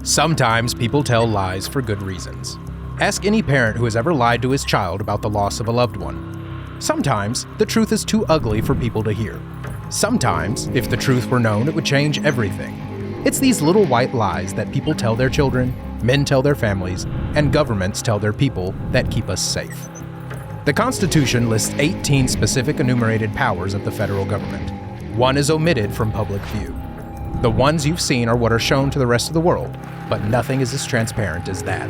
Sometimes people tell lies for good reasons. Ask any parent who has ever lied to his child about the loss of a loved one. Sometimes the truth is too ugly for people to hear. Sometimes, if the truth were known, it would change everything. It's these little white lies that people tell their children, men tell their families, and governments tell their people that keep us safe. The Constitution lists 18 specific enumerated powers of the federal government. One is omitted from public view. The ones you've seen are what are shown to the rest of the world, but nothing is as transparent as that.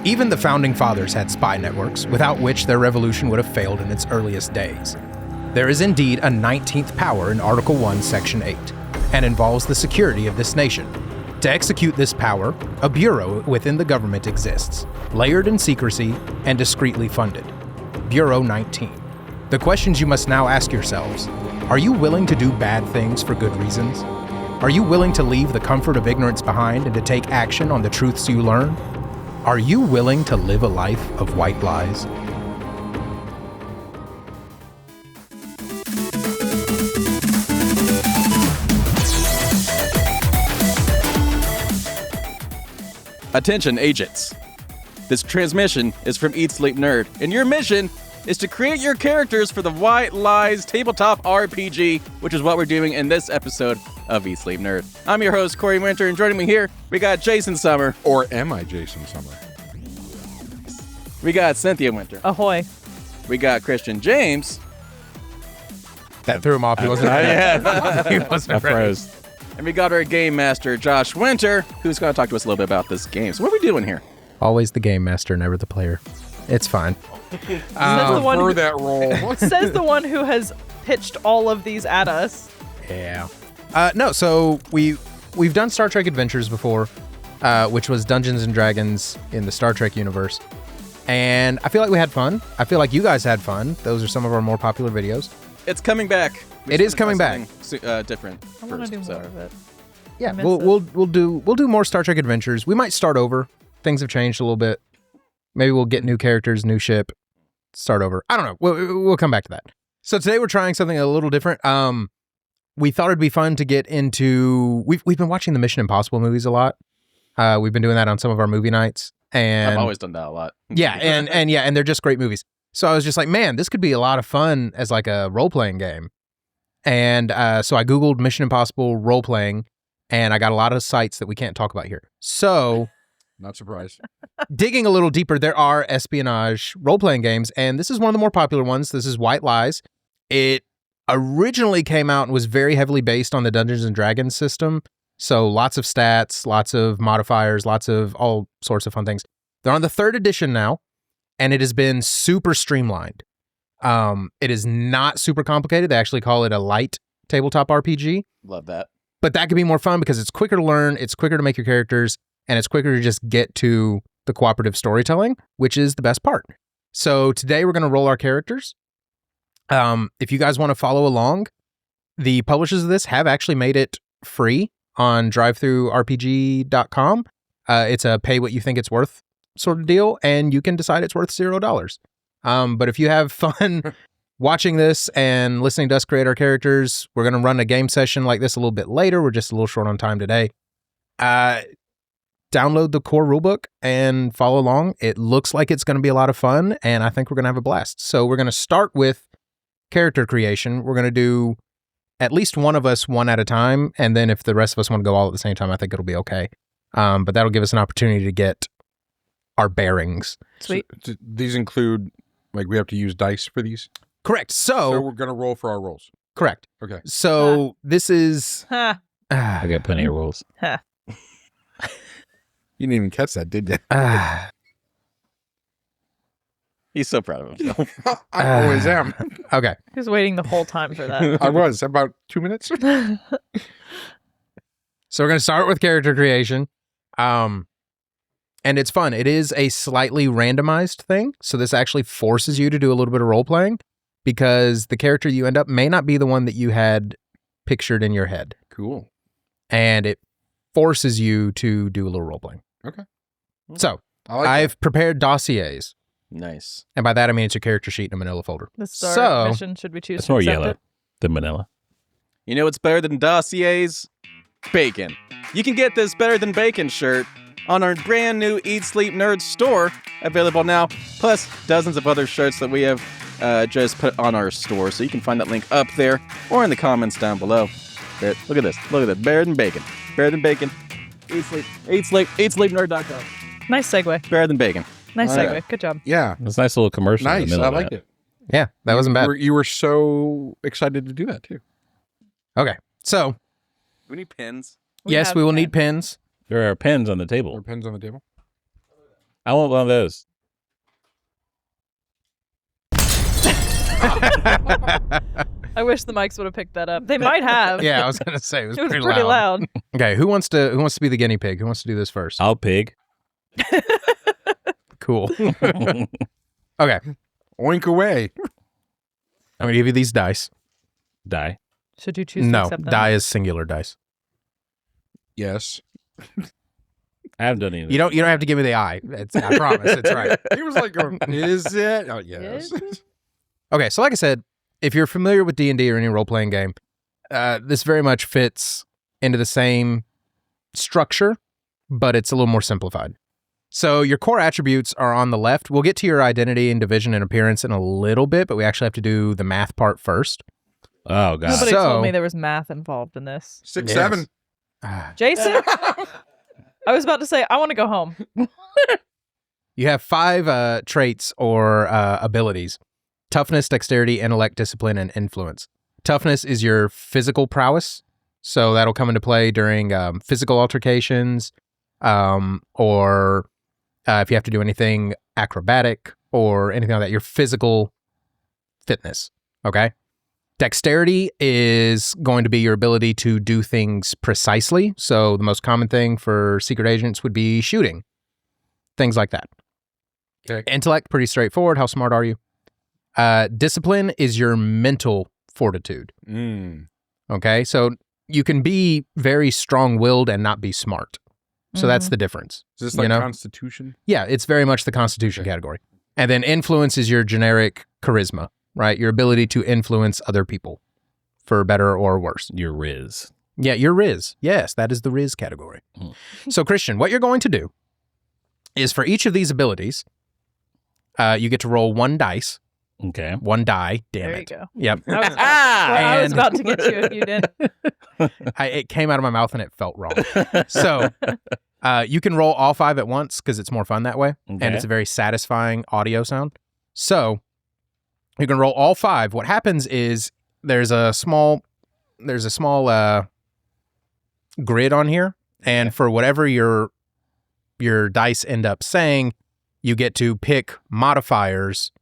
Even the Founding Fathers had spy networks, without which their revolution would have failed in its earliest days. There is indeed a 19th power in Article 1, Section 8, and involves the security of this nation. To execute this power, a bureau within the government exists, layered in secrecy and discreetly funded. Bureau 19. The questions you must now ask yourselves: are you willing to do bad things for good reasons? Are you willing to leave the comfort of ignorance behind and to take action on the truths you learn? Are you willing to live a life of white lies? Attention, agents. This transmission is from Eat Sleep Nerd, and your mission is to create your characters for the White Lies tabletop RPG, which is what we're doing in this episode of Eat Sleep Nerd. I'm your host, Corey Winter, and joining me here, we got Jason Summer. Or am I Jason Summer? We got Cynthia Winter. Ahoy. We got Christian James. That threw him off. He wasn't ready. He wasn't ready. And we got our game master, Josh Winter, who's going to talk to us a little bit about this game. So what are we doing here? Always the game master, never the player. It's fine. Says the one who, that role. says the one who has pitched all of these at us. Yeah. No, so we've done Star Trek Adventures before, which was Dungeons and Dragons in the Star Trek universe. And I feel like we had fun. I feel like you guys had fun. Those are some of our more popular videos. It's coming back. It is coming back. Different. I want to do more of it. Yeah, we'll do more Star Trek Adventures. We might start over. Things have changed a little bit. Maybe we'll get new characters, new ship, start over. I don't know. We'll come back to that. So today we're trying something a little different. We thought it'd be fun to get into. We've been watching the Mission Impossible movies a lot. We've been doing that on some of our movie nights, and I've always done that a lot. yeah, and they're just great movies. So I was just like, man, this could be a lot of fun as like a role playing game. And so I Googled Mission Impossible role playing, and I got a lot of sites that we can't talk about here. So. Not surprised. Digging a little deeper, there are espionage role-playing games, and this is one of the more popular ones. This is White Lies. It originally came out and was very heavily based on the Dungeons and Dragons system, so lots of stats, lots of modifiers, lots of all sorts of fun things. They're on the 3rd edition now, and it has been super streamlined. It is not super complicated. They actually call it a light tabletop RPG. Love that. But that could be more fun because it's quicker to learn, it's quicker to make your characters, and it's quicker to just get to the cooperative storytelling, which is the best part. So today we're going to roll our characters. If you guys want to follow along, the publishers of this have actually made it free on drivethrurpg.com. It's a pay what you think it's worth sort of deal, and you can decide it's worth $0. But if you have fun watching this and listening to us create our characters, we're going to run a game session like this a little bit later. We're just a little short on time today. Download the core rulebook and follow along. It looks like it's going to be a lot of fun, and I think we're going to have a blast. So we're going to start with character creation. We're going to do at least one of us one at a time, and then if the rest of us want to go all at the same time, I think it'll be okay. But that'll give us an opportunity to get our bearings. Sweet. So, these include, like, we have to use dice for these? Correct. So we're going to roll for our rolls. Correct. Okay. So this is... I got plenty of rolls. You didn't even catch that, did you? He's so proud of himself. I always am. Okay. He was waiting the whole time for that. I was. About 2 minutes? So we're going to start with character creation. And it's fun. It is a slightly randomized thing. So this actually forces you to do a little bit of role playing because the character you end up may not be the one that you had pictured in your head. Cool. And it forces you to do a little role playing. Okay. So I've I've prepared dossiers. Nice. And by that, I mean it's a character sheet in a manila folder. This is our mission. Should we choose It's to more accept yellow it? than vanilla. You know what's better than dossiers? bacon. You can get this Better Than Bacon shirt on our brand new Eat Sleep Nerd store, available now, plus dozens of other shirts that we have just put on our store. So you can find that link up there or in the comments down below. Look at this. Better Than Bacon. Better Than Bacon. Eat sleep, Nice segue. Better Than Bacon. Nice Oh, segue. yeah. Good job. Yeah. It's a nice little commercial. in the Nice. middle I of liked that. it. Yeah, that wasn't bad. You were so excited to do that too. Okay, so We need pins. yes, we will need pins. There are pens on the There table. are pens on the table. I want one of those. I wish the mics would have picked that up. They might have. Yeah, I was gonna say it was, It was pretty, pretty loud. loud. Okay, who wants to be the guinea pig? Who wants to do this first? I'll pig. Cool. Okay, Oink away. I'm gonna give you these dice. Die. Should you choose to No, accept them? die is singular dice. Yes. I haven't done any of You don't have to give me the eye. I promise, it's right. He was like, is it? Oh, yes. Is Okay, so like I said, if you're familiar with D&D or any role-playing game, this very much fits into the same structure, but it's a little more simplified. So your core attributes are on the left. We'll get to your identity and division and appearance in a little bit, but we actually have to do the math part first. Oh, God. Nobody So- told me there was math involved in this. 6, Yes. 7. Jason? I was about to say, I want to go home. You have 5 traits or abilities: toughness, dexterity, intellect, discipline, and influence. Toughness is your physical prowess, so that'll come into play during physical altercations, or if you have to do anything acrobatic or anything like that. Your physical fitness. Okay. Dexterity is going to be your ability to do things precisely. So the most common thing for secret agents would be shooting, things like that. Okay. Intellect, pretty straightforward. How smart are you? Discipline is your mental fortitude. Okay, so you can be very strong-willed and not be smart. So that's the difference. Is this like You know? Constitution? Yeah, it's very much the Constitution category. And then influence is your generic charisma, right? Your ability to influence other people for better or worse. Your Riz. Yeah, your Riz. Yes, that is the Riz category. So, Christian, what you're going to do is for each of these abilities, you get to roll 1 dice. Okay. 1 die, damn There it. you go. Yep. I was And- about to get you if you didn't. It came out of my mouth and it felt wrong. So you can roll all 5 at once because it's more fun that way. Okay. And it's a very satisfying audio sound. So you can roll all 5. What happens is there's a small grid on here. And for whatever your dice end up saying, you get to pick modifiers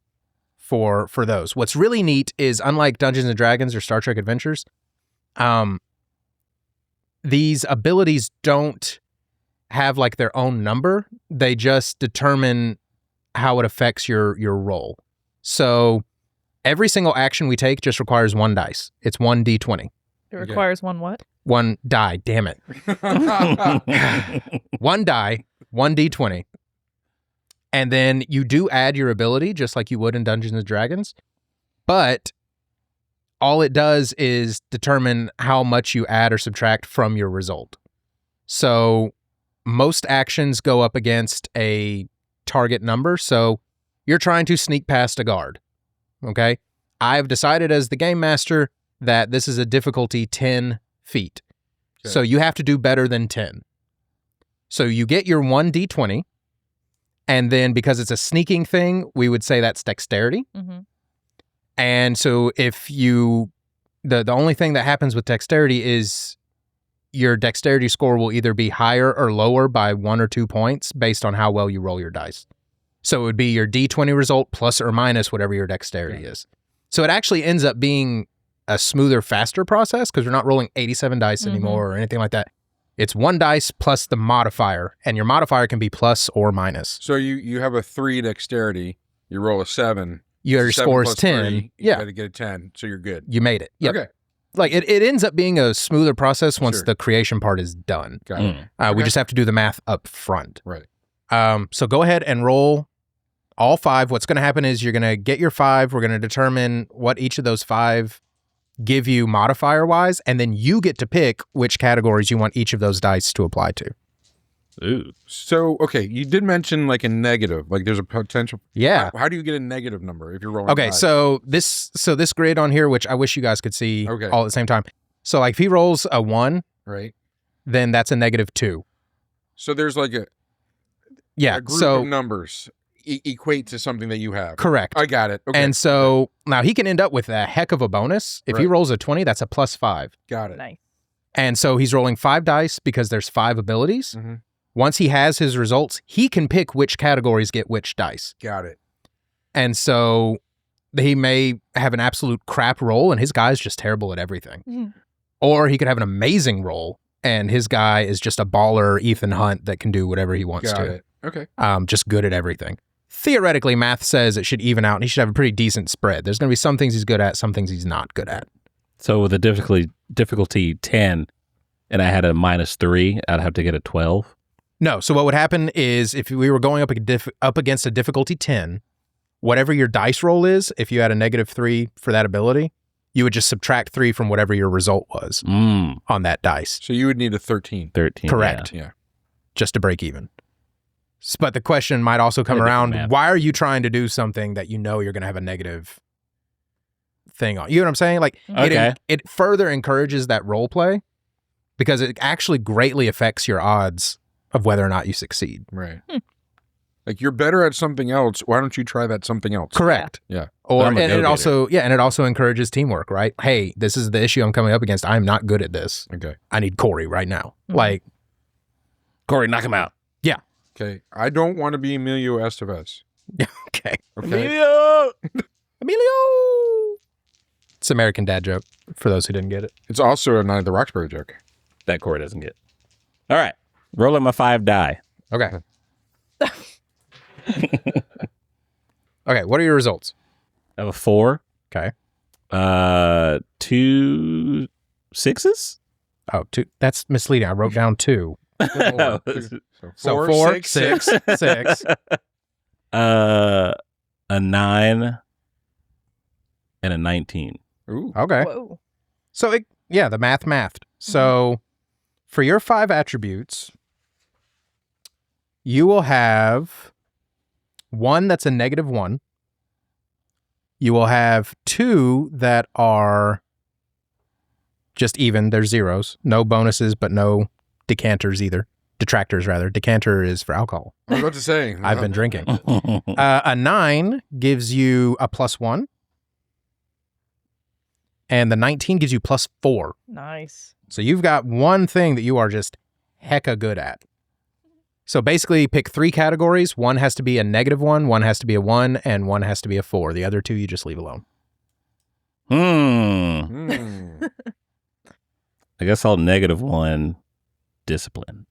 for those. What's really neat is, unlike Dungeons and Dragons or Star Trek Adventures, these abilities don't have like their own number. They just determine how it affects your roll. So every single action we take just requires 1 dice. It's 1d20. It requires one what? 1 die, damn it. 1 die, 1d20. And then you do add your ability just like you would in Dungeons and Dragons. But all it does is determine how much you add or subtract from your result. So most actions go up against a target number. So you're trying to sneak past a guard. Okay. I've decided as the game master that this is a difficulty 10 feet. Okay. So you have to do better than 10. So you get your 1d20. And then because it's a sneaking thing, we would say that's dexterity. Mm-hmm. And so if you, the only thing that happens with dexterity is your dexterity score will either be higher or lower by 1 or 2 points based on how well you roll your dice. So it would be your D20 result plus or minus whatever your dexterity is. So it actually ends up being a smoother, faster process because we're not rolling 87 dice anymore or anything like that. It's 1 dice plus the modifier, and your modifier can be plus or minus. So you have a 3 dexterity. You roll a 7. Your 7 score is plus 10. 3, you Yeah, got to get a 10, so you're good. you made it. Yep. Okay. Like it ends up being a smoother process once Sure. the creation part is done. Got it. We Okay. just have to do the math up front. Right. So go ahead and roll all 5. What's going to happen is you're going to get your 5. We're going to determine what each of those 5 give you modifier-wise, and then you get to pick which categories you want each of those dice to apply to. Ooh. So, okay, you did mention like a negative. Like there's a potential. Yeah. How do you get a negative number if you're rolling? Okay, 5? so this grid on here, which I wish you guys could see Okay. all at the same time. So like if he rolls a 1, Right. then that's a -2. So there's like a group of numbers equate to something that you have. Correct. I got it. Okay. And so now he can end up with a heck of a bonus. If he Right. rolls a 20, that's a +5. Got it. Nice. And so he's rolling 5 dice because there's 5 abilities. Mhm. Once he has his results, he can pick which categories get which dice. Got it. And so he may have an absolute crap roll and his guy's just terrible at everything. Mhm. Or he could have an amazing roll and his guy is just a baller Ethan Hunt that can do whatever he wants Got to. it. Okay. Just good at everything. Theoretically, math says it should even out and he should have a pretty decent spread. There's going to be some things he's good at, some things he's not good at. So with a difficulty 10, and I had a -3, I'd have to get a 12. No, so what would happen is if we were going up against a difficulty 10, whatever your dice roll is, if you had a -3 for that ability, you would just subtract 3 from whatever your result was on that dice. So you would need a 13. 13. Correct. Yeah. Just to break even. But the question might also come Had a different around, map. why are you trying to do something that you know you're going to have a negative thing on? You know what I'm saying? Like Okay. it further encourages that role play because it actually greatly affects your odds of whether or not you succeed. Right. Like you're better at something else. Why don't you try that something else? Correct. Yeah. Or I'm a and it go-getter. also encourages teamwork, right? Hey, this is the issue I'm coming up against. I'm not good at this. Okay. I need Corey right now. Mhm. Like, Corey, knock him out. Okay. I don't want to be Emilio Estevez. okay. Okay. Emilio. It's American Dad joke for those who didn't get it. It's also a Night of the Roxbury joke. That Corey doesn't get. All right. Rolling my 5 die. Okay. Okay, what are your results? I have a 4. Okay. 2 6s? Oh, 2. That's misleading. I wrote down 2. Oh, So 4, 6, 6. a 9 and a 19. Ooh. Okay. Whoa. So, the math mathed. So, for your 5 attributes, you will have 1 that's a -1. You will have 2 that are just even. They're zeros. No bonuses, but no decanters either. Detractors, rather. Decanter is for alcohol. I was about to say. I've been drinking. A 9 gives you a +1. And the 19 gives you +4. Nice. So you've got one thing that you are just hecka good at. So basically pick 3 categories. One has to be a -1, one has to be a 1, and one has to be a 4. The other 2 you just leave alone. Hmm. I guess I'll -1 discipline.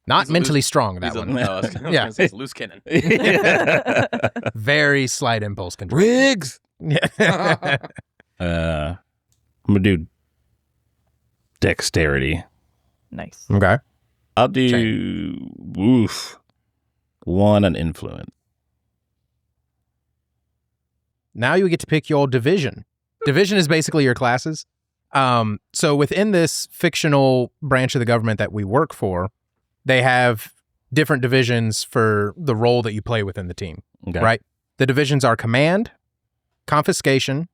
Not He's a mentally strong, that He's a- one. no, I was gonna Yeah. say it's loose cannon. Very slight impulse control. Riggs. Yeah. I'm gonna do dexterity. Nice. Okay. I'll do 1 on influence. Now you get to pick your division. Division is basically your classes. So within this fictional branch of the government that we work for, they have different divisions for the role that you play within the team, Okay. right? The divisions are command, confiscation,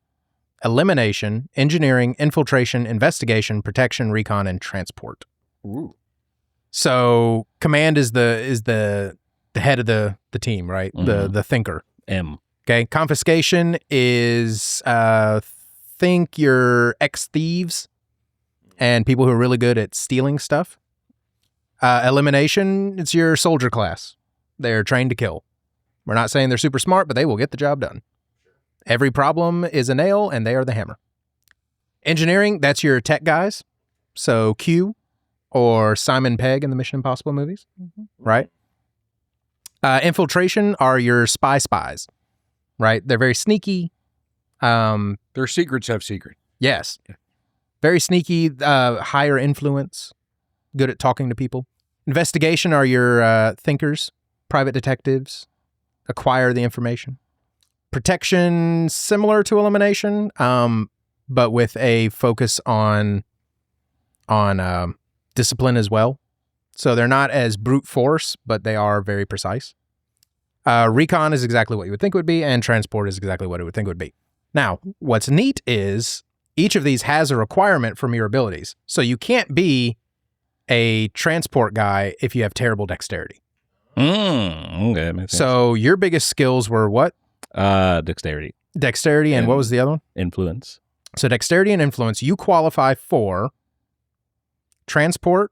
elimination, engineering, infiltration, investigation, protection, recon, and transport. Ooh. So command is the head of the team, right? The thinker. M. Okay. Confiscation is think your ex-thieves and people who are really good at stealing stuff. Elimination, it's your soldier class. They're trained to kill. We're not saying they're super smart, but they will get the job done. Every problem is a nail, and they are the hammer. Engineering, that's your tech guys. So Q or Simon Pegg in the Mission Impossible movies, right? Infiltration are your spies, right? They're very sneaky. Their secrets have secret. Yes. Very sneaky, higher influence, good at talking to people. Investigation are your thinkers, private detectives, acquire the information. Protection, similar to elimination, but with a focus on discipline as well. So they're not as brute force, but they are very precise. Recon is exactly what you would think it would be, and transport is exactly what it would think it would be. Now, what's neat is each of these has a requirement from your abilities. So you can't be a transport guy if you have terrible dexterity. Okay, makes sense. So your biggest skills were what? Dexterity. Dexterity, and what was the other one? Influence. So dexterity and influence, you qualify for transport,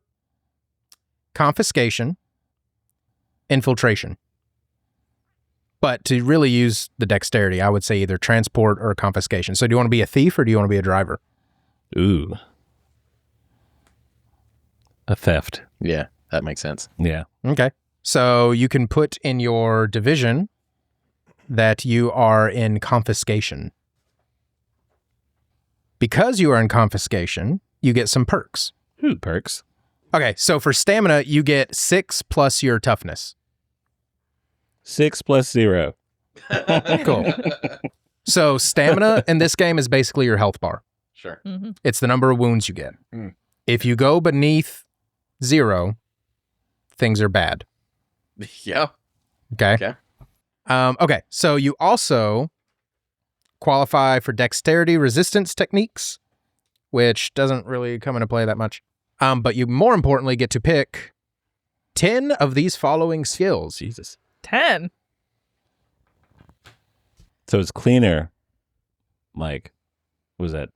confiscation, infiltration. But to really use the dexterity, I would say either transport or confiscation. So do you want to be a thief or do you want to be a driver? Ooh. A theft. Yeah, that makes sense. Yeah. Okay. So you can put in your division that you are in confiscation. Because you are in confiscation, you get some perks. Perks. Okay, so for stamina, you get 6 plus your toughness. 6 plus 0. Cool. So stamina in this game is basically your health bar. Sure. Mm-hmm. It's the number of wounds you get. If you go beneath 0, things are bad. Yeah. Okay. Okay, so you also qualify for dexterity resistance techniques, which doesn't really come into play that much. But you more importantly get to pick 10 of these following skills. Jesus. 10. So it's cleaner. Like, what was that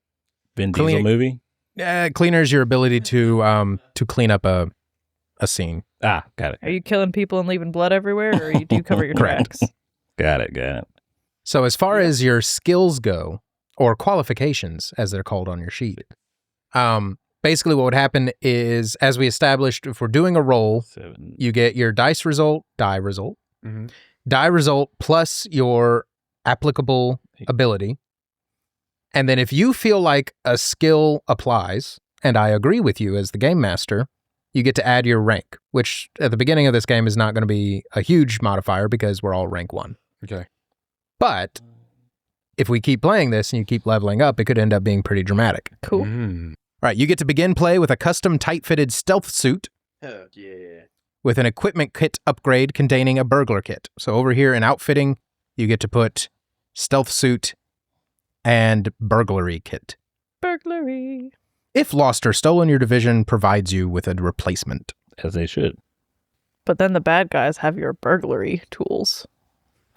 Vin Diesel movie? Cleaner is your ability to clean up a scene. Ah, got it. Are you killing people and leaving blood everywhere, or do you cover your Correct. tracks? Got it. So as far as your skills go, or qualifications as they're called on your sheet, basically what would happen is, as we established, if we're doing a roll, 7. you get your die result, die result plus your applicable ability. And then if you feel like a skill applies, and I agree with you as the game master, you get to add your rank, which at the beginning of this game is not going to be a huge modifier because we're all rank 1. Okay. But if we keep playing this and you keep leveling up, it could end up being pretty dramatic. Cool. All right, you get to begin play with a custom tight-fitted stealth suit Oh, yeah. with an equipment kit upgrade containing a burglar kit. So over here in outfitting, you get to put stealth suit and burglary kit. Burglary. If lost or stolen, your division provides you with a replacement. As they should. But then the bad guys have your burglary tools.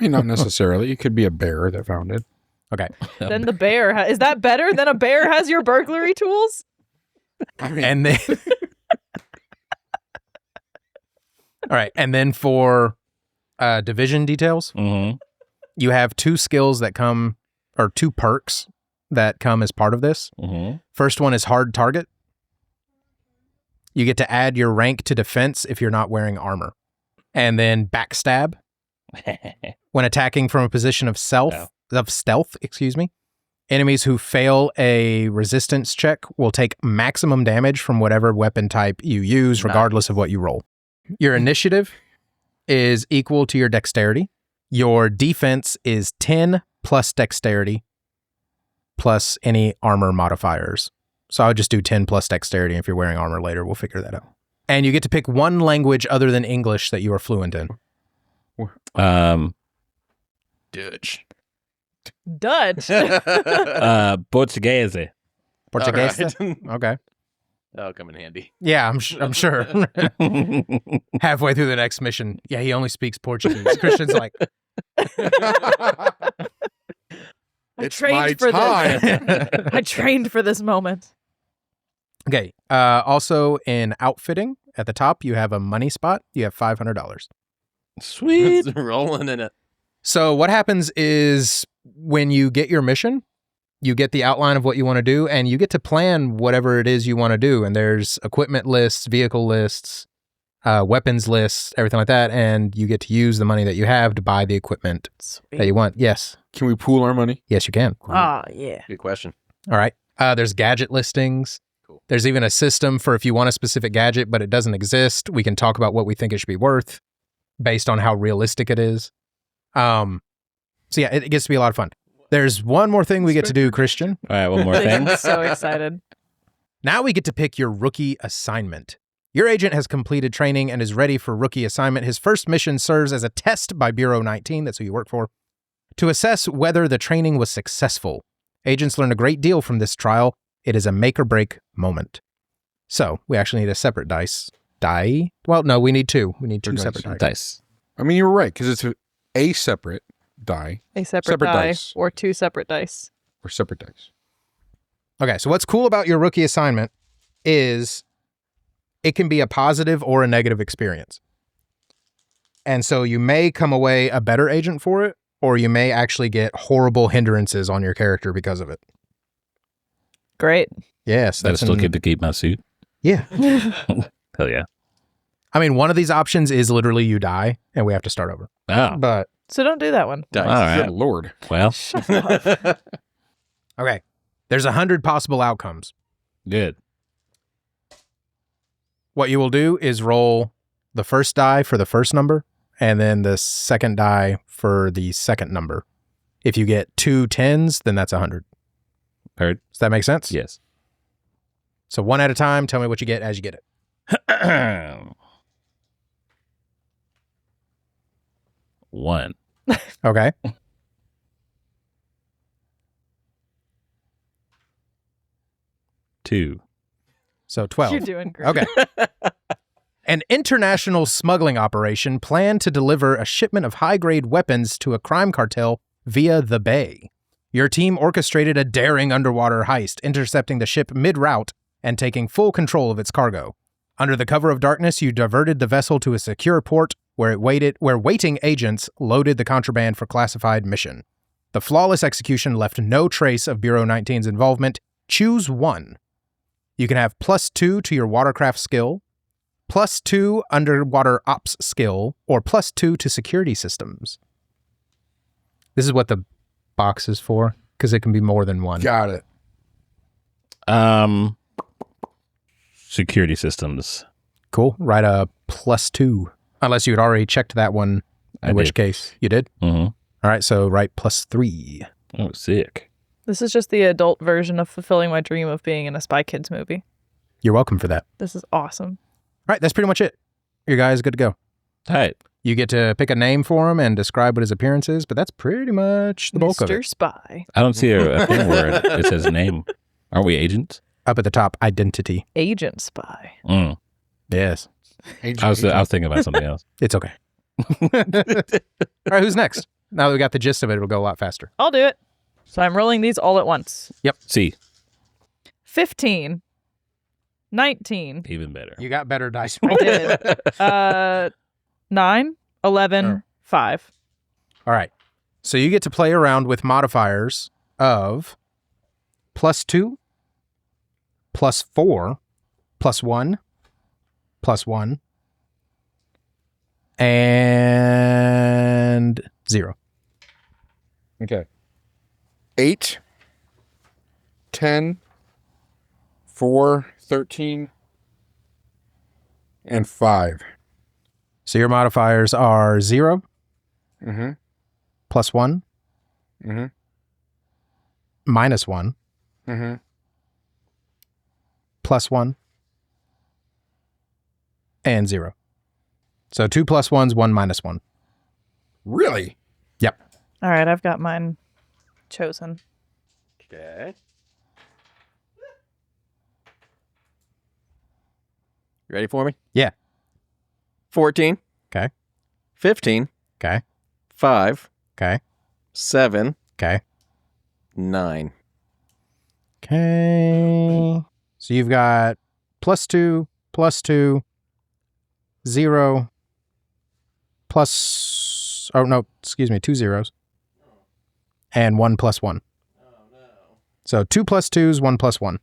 I mean, not necessarily. It could be a bear that found it. Okay. Then the bear is that better than a bear has your burglary tools? I mean, And then all right, and then for division details, you have 2 skills that come, or 2 perks that come as part of this. First one is hard target. You get to add your rank to defense if you're not wearing armor. And then backstab. When attacking from a position of stealth, enemies who fail a resistance check will take maximum damage from whatever weapon type you use, regardless of what you roll. Your initiative is equal to your dexterity. Your defense is 10 plus dexterity plus any armor modifiers. So I would just do 10 plus dexterity. If you're wearing armor later, we'll figure that out. And you get to pick one language other than English that you are fluent in. Dutch. Portuguese. Portuguese? All right. Okay. That'll come in handy. Yeah, I'm sure. Halfway through the next mission, yeah, he only speaks Portuguese. Christian's like, it's my time. I trained for this moment. okay. Also in outfitting, at the top, you have a money spot. You have $500. Sweet. It's rolling in it. So what happens is when you get your mission, you get the outline of what you want to do, and you get to plan whatever it is you want to do. And there's equipment lists, vehicle lists, weapons lists, everything like that. And you get to use the money that you have to buy the equipment that you want. Yes. Can we pool our money? Yes, you can. Ah, yeah. Good question. All right. There's gadget listings. Cool. There's even a system for if you want a specific gadget, but it doesn't exist, we can talk about what we think it should be worth based on how realistic it is. So yeah, it gets to be a lot of fun. There's one more thing we get to do, Christian. All right, one more thing. I'm so excited. Now we get to pick your rookie assignment. Your agent has completed training and is ready for rookie assignment. His first mission serves as a test by Bureau 19, that's who you work for, to assess whether the training was successful. Agents learn a great deal from this trial. It is a make or break moment. So we actually need a separate die. Well, no, we need two. We need two separate dice. I mean, you were right, because it's a separate die. A separate die dice. or two separate dice. Or separate dice. Okay, so what's cool about your rookie assignment is it can be a positive or a negative experience. And so you may come away a better agent for it, or you may actually get horrible hindrances on your character because of it. Great. Yes. That I still get to keep my suit? Yeah. Hell yeah. I mean, one of these options is literally you die and we have to start over. Oh. But So don't do that one. Dice. All right. Good Lord. Well, Shut up. okay. There's 100 possible outcomes. good. What you will do is roll the first die for the first number and then the second die for the second number. If you get 2 10s, then that's 100. Heard? Does that make sense? Yes. So one at a time, tell me what you get as you get it. 1. Okay. 2. So 12. You're doing great. Okay. An international smuggling operation planned to deliver a shipment of high-grade weapons to a crime cartel via the Bay. Your team orchestrated a daring underwater heist, intercepting the ship mid-route and taking full control of its cargo. Under the cover of darkness, you diverted the vessel to a secure port where waiting agents loaded the contraband for classified mission. The flawless execution left no trace of Bureau 19's involvement. Choose one. You can have +2 to your watercraft skill, +2 underwater ops skill, or +2 to security systems. This is what the box is for, because it can be more than one. Got it. Security systems. Cool. Write a +2. Unless you had already checked that one, in which case you did. Mm-hmm. All right, so write +3. Oh, sick. This is just the adult version of fulfilling my dream of being in a Spy Kids movie. You're welcome for that. This is awesome. All right, that's pretty much it. Your guy is good to go. Tight. You get to pick a name for him and describe what his appearance is, but that's pretty much the bulk of Mr. it. Spy. I don't see a thing where it says name. Aren't we agents? Up at the top, identity. Agent Spy. Mm. Yes. I was thinking about something else. It's okay. All right, who's next? Now that we got the gist of it, it'll go a lot faster. I'll do it. So I'm rolling these all at once. See, 15. 19. even better. You got better dice. I did. 9. 11. Oh. 5. All right. So you get to play around with modifiers of +2, +4, +1, +1, and 0. Okay. 8, 10, 4, 13, and 5. So your modifiers are 0, Mm-hmm. +1, Mm-hmm. -1, Mm-hmm. +1, and 0. So 2 +1s, 1 -1. Really? Yep. All right, I've got mine chosen. Okay. You ready for me? Yeah. 14. Okay. 15. Okay. 5. Okay. 7. Okay. 9. Okay. So you've got +2, +2, 0, plus, oh no, excuse me, 2 zeros, and 1 +1. So 2 +2s, 1 +1.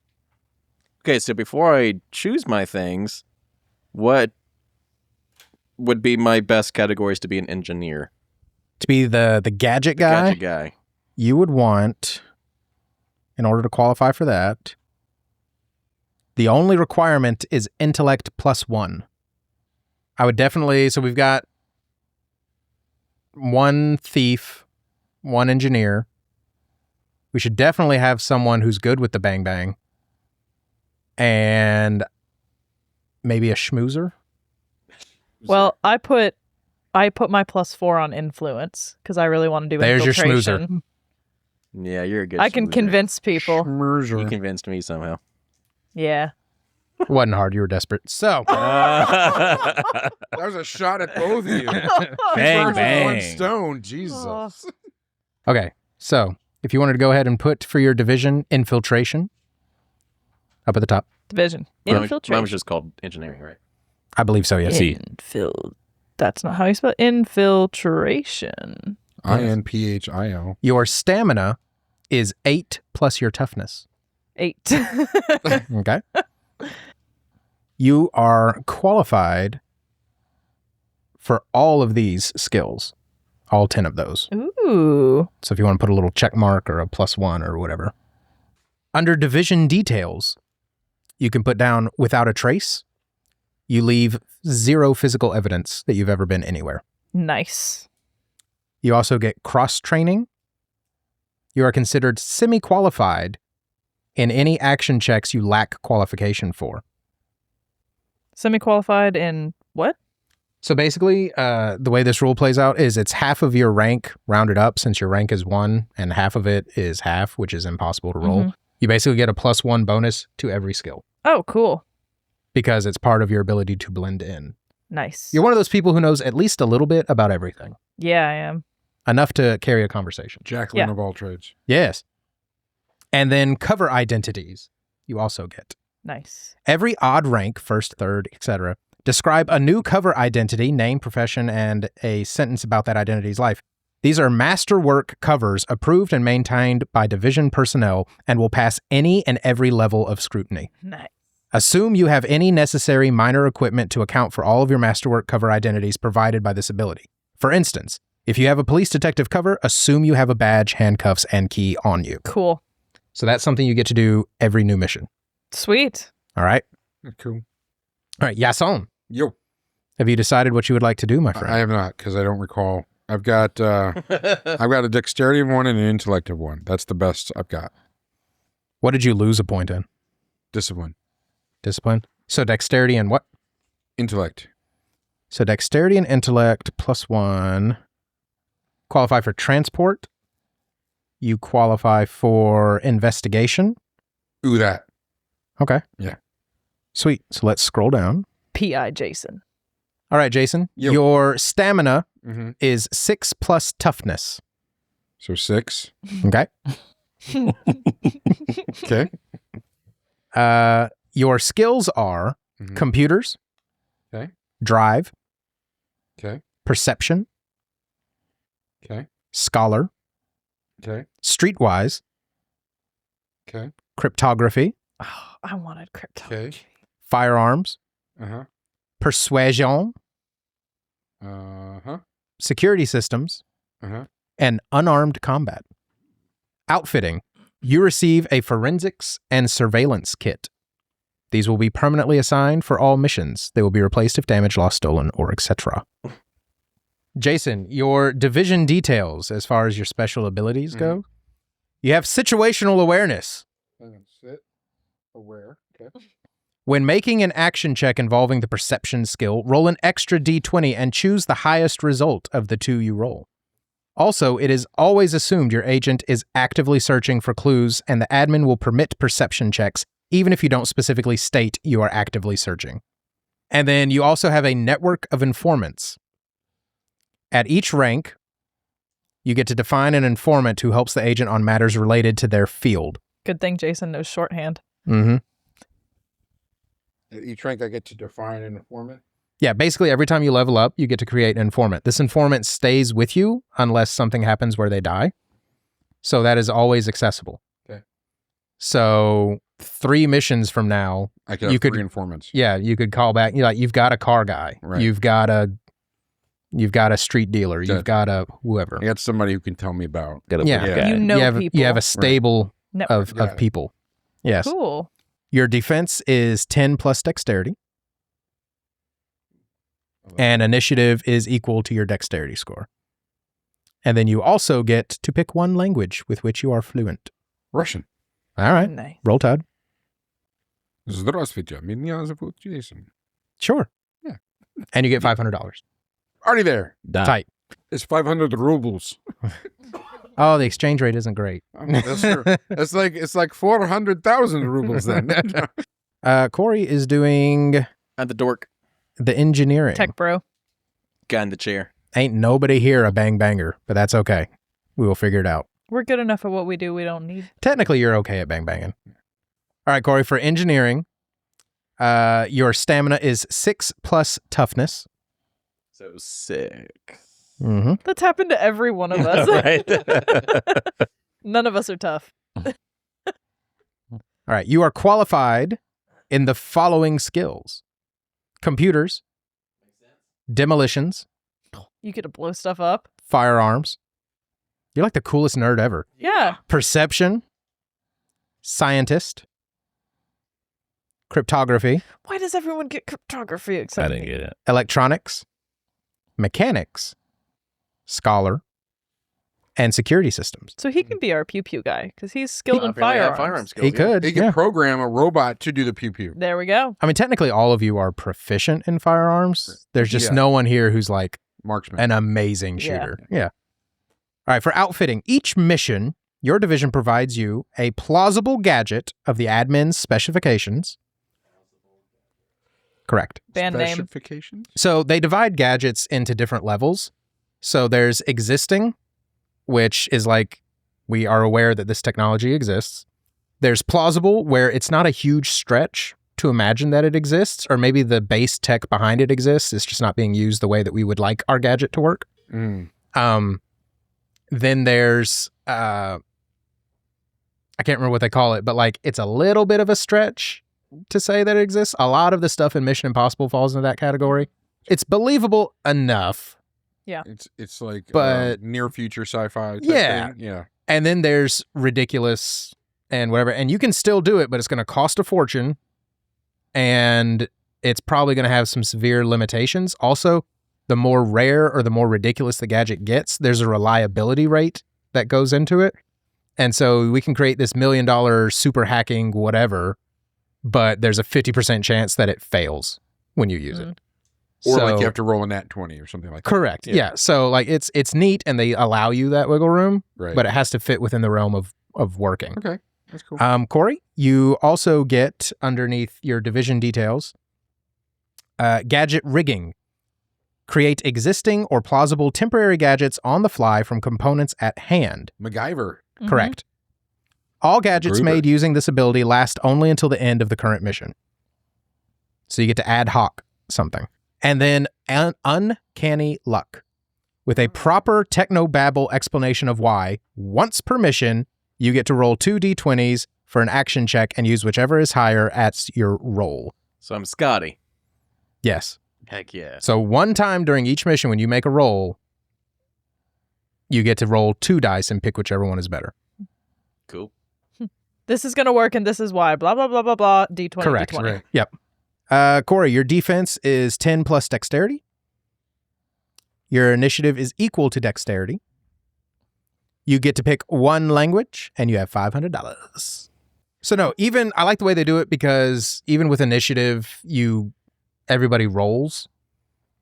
Okay, so before I choose my things, what would be my best categories to be an engineer? To be the gadget guy, Gadget guy. you would want, in order to qualify for that, the only requirement is intellect +1. I would definitely, so we've got 1 thief, 1 engineer, We should definitely have someone who's good with the bang bang. And maybe a schmoozer. Well, I put my +4 on influence because I really want to do There's your infiltration. schmoozer. Yeah, you're a good I can schmoozer. convince people. You convinced me somehow. Yeah. It wasn't hard. You were desperate. So. That was a shot at both of you. Bang, One bang. stone. Jesus. Okay. So if you wanted to go ahead and put for your division infiltration up at the top. Division. Mine Infiltration. was just called engineering, right? I believe so, yes. That's not how you spell infiltration. INPHIL. Your stamina is 8 plus your toughness. 8. Okay. You are qualified for all of these skills, all 10 of those. Ooh. So if you want to put a little check mark or a +1 or whatever. Under division details, you can put down without a trace. You leave 0 physical evidence that you've ever been anywhere. Nice. You also get cross-training. You are considered semi-qualified in any action checks you lack qualification for. Semi-qualified in what? So basically, the way this rule plays out is it's half of your rank rounded up since your rank is 1 and half of it is half, which is impossible to roll. You basically get a +1 bonus to every skill Oh, cool. because it's part of your ability to blend in. Nice. You're one of those people who knows at least a little bit about everything. Yeah, I am. Enough to carry a conversation. Jacqueline Yeah. of all trades. Yes. And then cover identities you also get. Nice. Every odd rank, first, third, etc., describe a new cover identity, name, profession, and a sentence about that identity's life. These are masterwork covers approved and maintained by division personnel and will pass any and every level of scrutiny. Nice. Assume you have any necessary minor equipment to account for all of your masterwork cover identities provided by this ability. For instance, if you have a police detective cover, assume you have a badge, handcuffs, and key on you. Cool. So that's something you get to do every new mission. Sweet. All right? Cool. All right, Yason, Yo. have you decided what you would like to do, my friend? I have not, because I don't recall. I've got a dexterity of 1 and an intellect of 1. That's the best I've got. What did you lose a point in? Discipline. Discipline? So dexterity and what? Intellect. So dexterity and intellect +1. Qualify for transport. You qualify for investigation. Ooh, that. Okay. Yeah. Sweet. So let's scroll down. P.I. Jason. All right, Jason. Yo. Your stamina Mm-hmm. is 6 plus toughness. So 6. Okay. Okay. Your skills are Mhm. computers, Okay. drive, Okay. perception, Okay. scholar, Okay. streetwise, Okay. cryptography, Oh, I wanted cryptology. firearms, Uh-huh. persuasion, Uh-huh. security systems, Uh-huh. and unarmed combat. Outfitting. You receive a forensics and surveillance kit. These will be permanently assigned for all missions. They will be replaced if damaged, lost, stolen, or etc. Jason, your division details as far as your special abilities go. You have situational awareness. I'm gonna sit. Aware. Okay. When making an action check involving the perception skill, roll an extra d20 and choose the highest result of the 2 you roll. Also, it is always assumed your agent is actively searching for clues, and the admin will permit perception checks, even if you don't specifically state you are actively searching. And then you also have a network of informants. At each rank, you get to define an informant who helps the agent on matters related to their field. Good thing Jason knows shorthand. Mm-hmm. At each rank, I get to define an informant. Yeah, basically every time you level up, you get to create an informant. This informant stays with you unless something happens where they die. So that is always accessible. Okay. So 3 missions from now, I could You have could- 3 informants. yeah, you could call back. You've got a car guy. Right. You've got a street dealer. Good. You've got a whoever. I got somebody who can tell me about. Got a Yeah. big Yeah. guy. You know you have, people. You have a stable Network. of Got it. people. Yes. Cool. Your defense is 10 plus dexterity, and initiative is equal to your dexterity score. And then you also get to pick one language with which you are fluent. Russian. All right. Nice. Roll Tide. Здравствуйте. Меня зовут Jason. Sure. Yeah. And you get $500. Already there. Tight. It's 500 rubles. Oh, the exchange rate isn't great. That's true. It's like 400,000 rubles then. Corey is doing At the dork. the engineering. Tech bro. Guy in the chair. Ain't nobody here a bang banger, but that's okay. We will figure it out. We're good enough at what we do. We don't need. Technically, you're okay at bang banging. All right, Corey, for engineering, your stamina is 6 plus toughness. So sick. Mm-hmm. That's happened to every one of us. Right. None of us are tough. All right, you are qualified in the following skills: computers, demolitions, You get to blow stuff up. firearms. You're like the coolest nerd ever. Yeah. Perception, scientist, cryptography, Why does everyone get cryptography I except didn't me? get it. electronics, mechanics, scholar, and security systems. So he can be our pew pew guy because he's skilled in Apparently I have firearms. firearm skills. He could. He can Yeah. program a robot to do the pew pew. There we go. I mean, technically, all of you are proficient in firearms. There's just Yeah. no one here who's like Marksman. an amazing Yeah. shooter. Yeah. All right. For outfitting, each mission, your division provides you a plausible gadget of the admin's specifications. Correct. Band name. Specifications? So they divide gadgets into different levels. So there's existing, which is like we are aware that this technology exists. There's plausible, where it's not a huge stretch to imagine that it exists, or maybe the base tech behind it exists. It's just not being used the way that we would like our gadget to work. Mm. Then there's I can't remember what they call it, but like it's a little bit of a stretch to say that it exists. A lot of the stuff in Mission Impossible falls into that category. It's believable enough. It's like But- near future sci-fi. Type Yeah. thing. Yeah. And then there's ridiculous and whatever. And you can still do it, but it's going to cost a fortune. And it's probably going to have some severe limitations. Also, the more rare or the more ridiculous the gadget gets, there's a reliability rate that goes into it. And so we can create this $1 million super hacking whatever, but there's a 50% chance that it fails when you use it. Or like So- you have to roll a nat 20 or something like that. Correct. Yeah. So like it's neat and they allow you that wiggle room, Right. but it has to fit within the realm of working. Okay. That's cool. Corey, you also get underneath your division details, gadget rigging. Create existing or plausible temporary gadgets on the fly from components at hand. MacGyver. Mhm. Correct. All gadgets Gruber. made using this ability last only until the end of the current mission. So you get to ad hoc something. And then uncanny luck. With a proper technobabble explanation of why, once per mission, you get to roll 2 d20s for an action check and use whichever is higher as your roll. So I'm Scotty. Yes. Heck yeah. So one time during each mission when you make a roll, you get to roll 2 dice and pick whichever one is better. Cool. This is going to work and this is why. Blah, blah, blah, blah, blah. D20. Correct. D20. Right. Yep. Corey, your defense is 10 plus dexterity. Your initiative is equal to dexterity. You get to pick one language and you have $500. So no, even I like the way they do it because even with initiative, everybody rolls,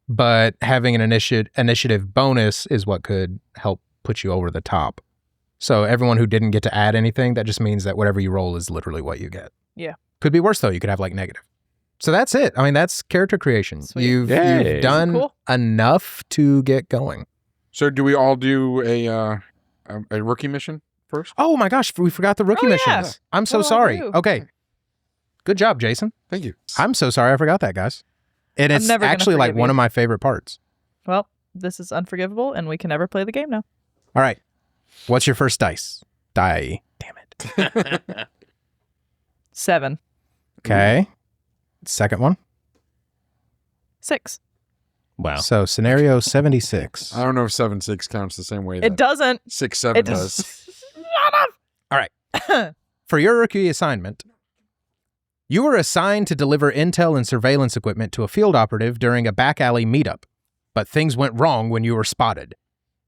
but having an initiative bonus is what could help put you over the top. So everyone who didn't get to add anything, that just means that whatever you roll is literally what you get. Yeah. Could be worse though. You could have like negative. So that's it. I mean, that's character creation. Sweet. You've Yay. done Cool. enough to get going. So do we all do a rookie mission first? Oh my gosh, we forgot the rookie Oh, yeah. missions. I'm so What'll I sorry. do? Okay. Good job, Jason. Thank you. I'm so sorry I forgot that, guys. And I'm it's never gonna actually like forgive one you. of my favorite parts. Well, this is unforgivable and we can never play the game now. All right. What's your first dice? Die. Damn it. 7. Okay. Second one. 6. Wow. So scenario 76. I don't know if 7-6 counts the same way It that doesn't. 6-7 It does. Shut up. For your rookie assignment, you were assigned to deliver intel and surveillance equipment to a field operative during a back alley meetup, but things went wrong when you were spotted.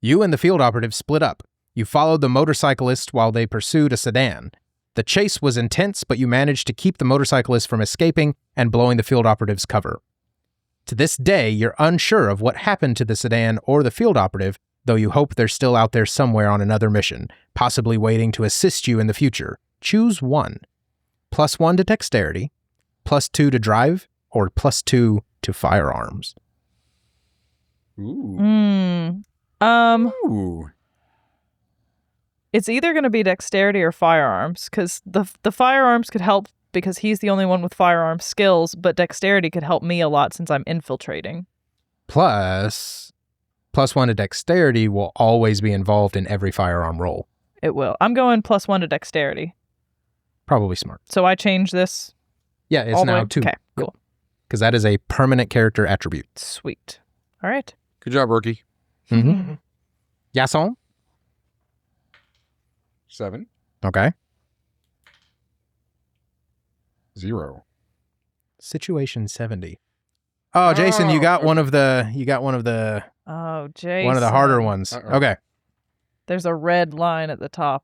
You and the field operative split up. You followed the motorcyclist while they pursued a sedan. The chase was intense, but you managed to keep the motorcyclist from escaping and blowing the field operative's cover. To this day, you're unsure of what happened to the sedan or the field operative, though you hope they're still out there somewhere on another mission, possibly waiting to assist you in the future. Choose one. +1 to dexterity, +2 to drive, or +2 to firearms. Ooh. Ooh. It's either going to be dexterity or firearms, because the firearms could help because he's the only one with firearm skills, but dexterity could help me a lot since I'm infiltrating. +1 to dexterity will always be involved in every firearm roll. It will. I'm going +1 to dexterity. Probably smart. So I change this. Yeah, it's all the now way- 2. Okay, cool. Because that is a permanent character attribute. Sweet. All right. Good job, rookie. Mm-hmm. Yasson? 7. Okay. 0. Situation 70. Oh, Jason, you got one of the Oh, Jason. one of the harder ones. Uh-oh. Okay. There's a red line at the top.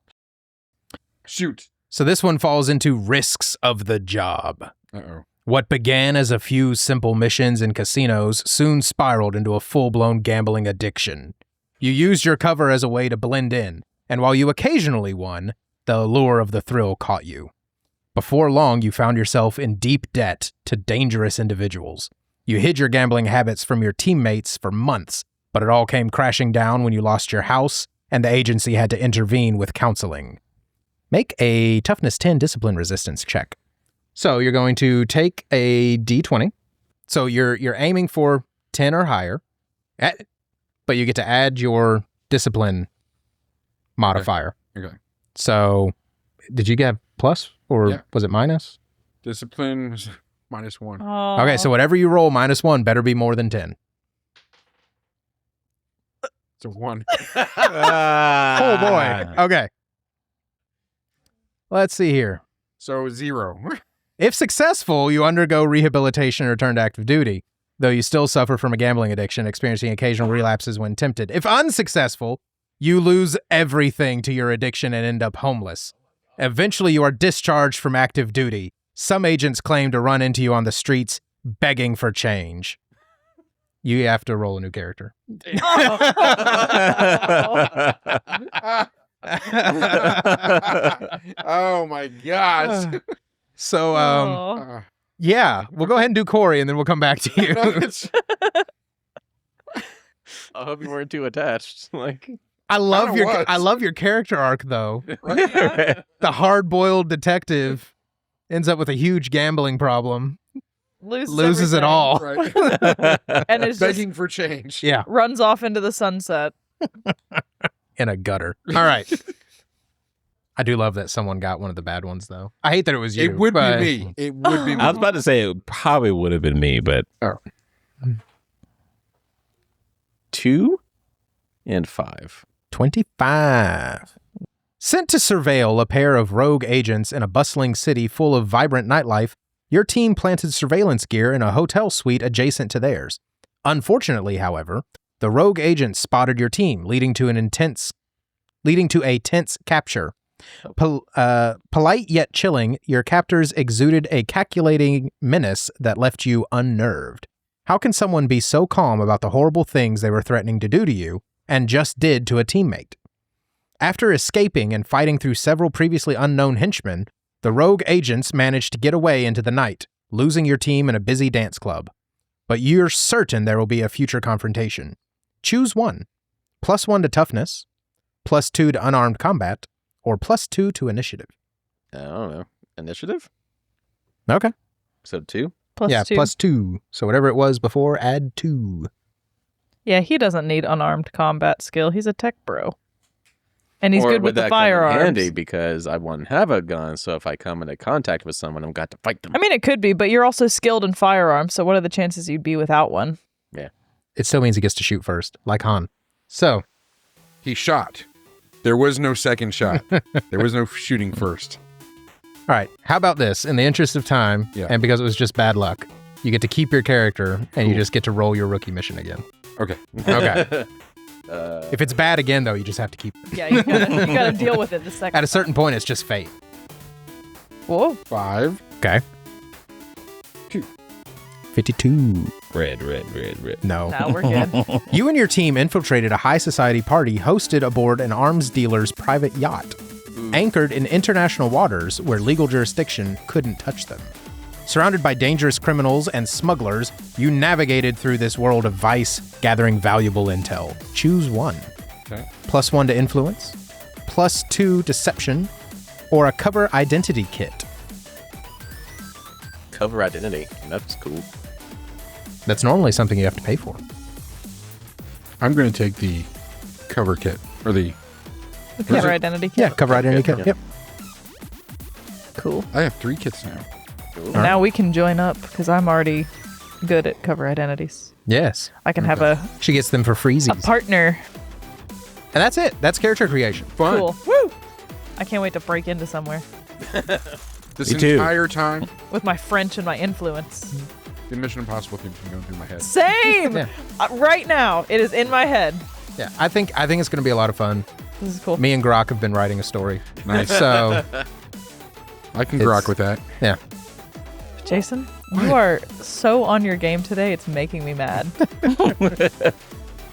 Shoot. So this one falls into risks of the job. Uh-oh. What began as a few simple missions in casinos soon spiraled into a full-blown gambling addiction. You used your cover as a way to blend in, and while you occasionally won, the allure of the thrill caught you. Before long, you found yourself in deep debt to dangerous individuals. You hid your gambling habits from your teammates for months, but it all came crashing down when you lost your house, and the agency had to intervene with counseling. Make a toughness 10 discipline resistance check. So you're going to take a d20. So you're aiming for 10 or higher, but you get to add your discipline modifier. Okay. So did you get plus or Yeah. was it minus? Discipline was -1. Oh. Okay, so whatever you roll, -1 better be more than 10. It's a 1. Oh boy. Okay. Let's see here. So 0. If successful, you undergo rehabilitation and return to active duty, though you still suffer from a gambling addiction, experiencing occasional relapses when tempted. If unsuccessful, you lose everything to your addiction and end up homeless. Eventually, you are discharged from active duty. Some agents claim to run into you on the streets begging for change. You have to roll a new character. Oh my gosh. So, Oh. yeah, we'll go ahead and do Corey, and then we'll come back to you. I hope you weren't too attached. Like, I love Kinda was. I love your character arc, though. right? The hard-boiled detective ends up with a huge gambling problem, loses it everything. all. Right. And it's just Begging for change. Yeah, runs off into the sunset. in a gutter. All right. I do love that someone got one of the bad ones, though. I hate that it was you. It would be but- me. It would be me. I was about to say it probably would have been me, but 2 and 5. 25. Sent to surveil a pair of rogue agents in a bustling city full of vibrant nightlife, your team planted surveillance gear in a hotel suite adjacent to theirs. Unfortunately, however, the rogue agents spotted your team, leading to a tense capture. Polite yet chilling, your captors exuded a calculating menace that left you unnerved. How can someone be so calm about the horrible things they were threatening to do to you and just did to a teammate? After escaping and fighting through several previously unknown henchmen, the rogue agents managed to get away into the night, losing your team in a busy dance club. But you're certain there will be a future confrontation. Choose one. +1 to toughness, +2 to unarmed combat, or +2 to initiative. I don't know. Initiative? Okay. So 2? Yeah, +2. +2. So whatever it was before, add 2. Yeah, he doesn't need unarmed combat skill. He's a tech bro. And he's Or good would with the that come in firearms. handy because I won't have a gun, so if I come into contact with someone, I've got to fight them. I mean, it could be, but you're also skilled in firearms, so what are the chances you'd be without one? It still means he gets to shoot first, like Han. So, He shot. There was no second shot. There was no shooting first. all right, how about this? In the interest of time, Yeah. and because it was just bad luck, you get to keep your character, and you Cool. just get to roll your rookie mission again. Okay. Okay. If it's bad again, though, you just have to keep it. Yeah, you gotta deal with it the second. At a certain point, it's just fate. Whoa. 5. Okay. 2. 52. Red. No. Now we're good. You and your team infiltrated a high society party hosted aboard an arms dealer's private yacht, anchored in international waters where legal jurisdiction couldn't touch them. Surrounded by dangerous criminals and smugglers, you navigated through this world of vice, gathering valuable intel. Choose one. Okay. +1 to influence, +2 deception, or a cover identity kit. Cover identity. That's cool. That's normally something you have to pay for. I'm going to take the cover kit, or the... The cover identity kit. Yeah, cover identity kit. Yeah. Yep. Cool. I have 3 kits now. Now we can join up because I'm already good at cover identities. Yes. I can have a She gets them for freezies. partner. And that's it. That's character creation. Fun. Cool. Woo! I can't wait to break into somewhere This Me too. entire time, with my French and my influence. the Mission Impossible theme's been going through my head. Same. Yeah. Right now, it is in my head. Yeah, I think it's going to be a lot of fun. This is cool. Me and Grok have been writing a story. Nice. So, I can It's- grok with that. yeah. Jason, you are so on your game today. It's making me mad.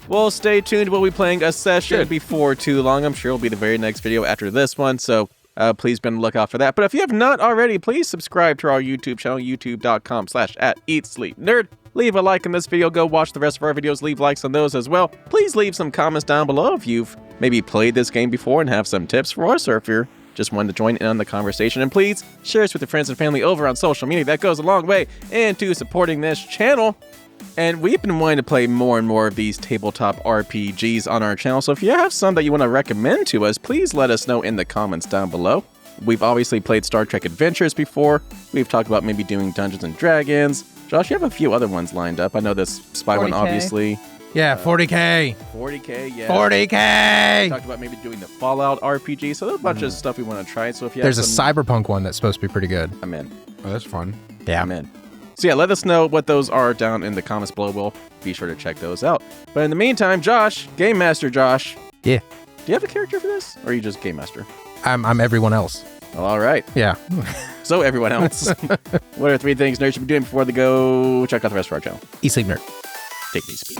Well, stay tuned. We'll be playing a session Good. before too long. I'm sure it'll be the very next video after this one, so please be on the lookout for that. But if you have not already, please subscribe to our YouTube channel, youtube.com/@EatSleepNerd. Leave a like on this video. Go watch the rest of our videos. Leave likes on those as well. Please leave some comments down below if you've maybe played this game before and have some tips for us, or if you're just wanted to join in on the conversation. And please share us with your friends and family over on social media. That goes a long way into supporting this channel. And we've been wanting to play more and more of these tabletop RPGs on our channel. So if you have some that you want to recommend to us, please let us know in the comments down below. We've obviously played Star Trek Adventures before. We've talked about maybe doing Dungeons and Dragons. Josh, you have a few other ones lined up. I know this spy one, 40K. obviously. Yeah, 40K. 40K, yeah. 40K. Talked about maybe doing the Fallout RPG. So there's a bunch of stuff we want to try. So if you There's have a some, cyberpunk one that's supposed to be pretty good. I'm in. Oh, that's fun. Yeah. I'm in. So yeah, let us know what those are down in the comments below. We'll be sure to check those out. But in the meantime, Josh, Game Master Josh. Yeah. Do you have a character for this? Or are you just Game Master? I'm everyone else. Well, all right. Yeah. So everyone else. What are 3 things nerds should be doing before they go check out the rest of our channel? Eat Sleep Nerd. Take it easy.